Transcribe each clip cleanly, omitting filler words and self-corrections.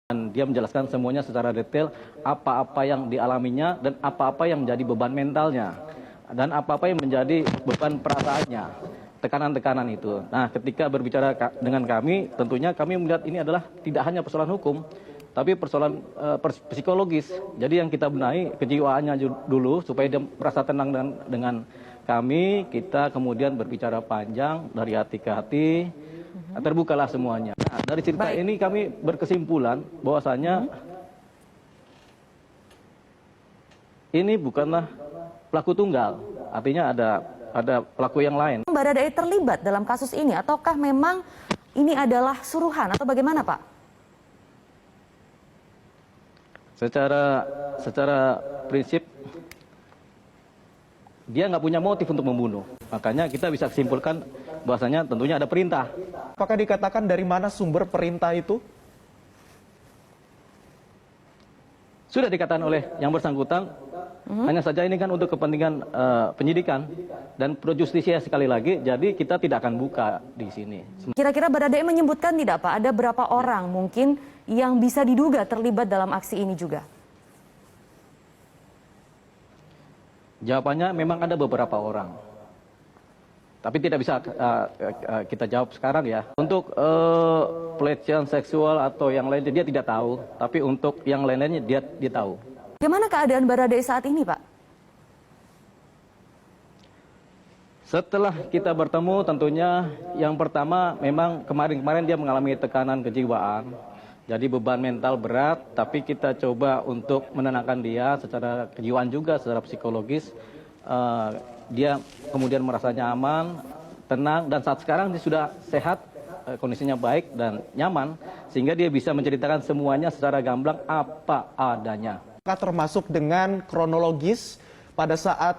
Dan dia menjelaskan semuanya secara detail, apa-apa yang dialaminya dan apa-apa yang menjadi beban mentalnya. Dan apa-apa yang menjadi beban perasaannya, tekanan-tekanan itu. Nah, ketika berbicara dengan kami, tentunya kami melihat ini adalah tidak hanya persoalan hukum, tapi persoalan psikologis. Jadi yang kita benahi kejiwaannya dulu, supaya dia merasa tenang dengan kami, kita kemudian berbicara panjang dari hati ke hati, terbukalah semuanya. Nah, dari cerita ini kami berkesimpulan bahwasanya ini bukanlah pelaku tunggal, artinya ada pelaku yang lain. Baradae terlibat dalam kasus ini ataukah memang ini adalah suruhan atau bagaimana, Pak? Secara prinsip dia nggak punya motif untuk membunuh, makanya kita bisa simpulkan bahwasanya tentunya ada perintah. Apakah dikatakan dari mana sumber perintah itu? Sudah dikatakan oleh yang bersangkutan, hanya saja ini kan untuk kepentingan penyidikan dan pro justisia sekali lagi, jadi kita tidak akan buka di sini. Kira-kira Baradae menyebutkan tidak, Pak, ada berapa orang mungkin yang bisa diduga terlibat dalam aksi ini juga? Jawabannya memang ada beberapa orang, tapi tidak bisa kita jawab sekarang ya. Untuk pelecehan seksual atau yang lainnya dia tidak tahu, tapi untuk yang lain-lainnya dia tahu. Bagaimana keadaan Baradae saat ini, Pak? Setelah kita bertemu, tentunya yang pertama memang kemarin dia mengalami tekanan kejiwaan, jadi beban mental berat, tapi kita coba untuk menenangkan dia secara kejiwaan juga, secara psikologis. Dia kemudian merasa nyaman, tenang, dan saat sekarang dia sudah sehat, kondisinya baik dan nyaman, sehingga dia bisa menceritakan semuanya secara gamblang apa adanya. Termasuk dengan kronologis pada saat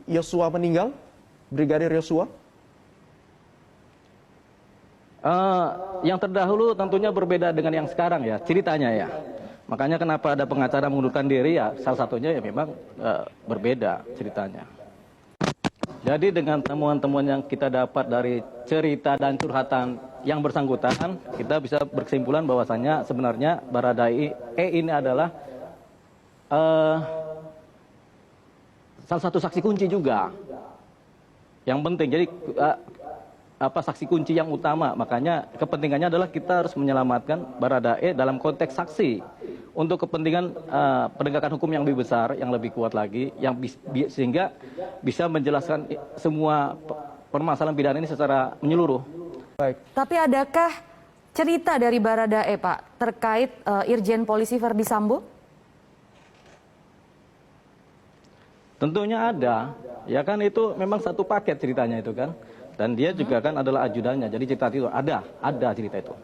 Yosua meninggal, Brigadir Yosua? Yang terdahulu tentunya berbeda dengan yang sekarang ya, ceritanya ya. Makanya kenapa ada pengacara mengundurkan diri ya, salah satunya ya memang berbeda ceritanya. Jadi dengan temuan-temuan yang kita dapat dari cerita dan curhatan yang bersangkutan, kita bisa berkesimpulan bahwasannya sebenarnya Baradae ini adalah salah satu saksi kunci juga. Yang penting, jadi saksi kunci yang utama, makanya kepentingannya adalah kita harus menyelamatkan Baradae dalam konteks saksi untuk kepentingan penegakan hukum yang lebih besar, yang lebih kuat lagi, yang sehingga bisa menjelaskan semua permasalahan pidana ini secara menyeluruh. Baik. Tapi adakah cerita dari Baradae, Pak, terkait Irjen Polisi Verdi Sambo? Tentunya ada, ya kan itu memang satu paket ceritanya itu kan. Dan dia juga kan adalah ajudannya, jadi cerita itu ada cerita itu.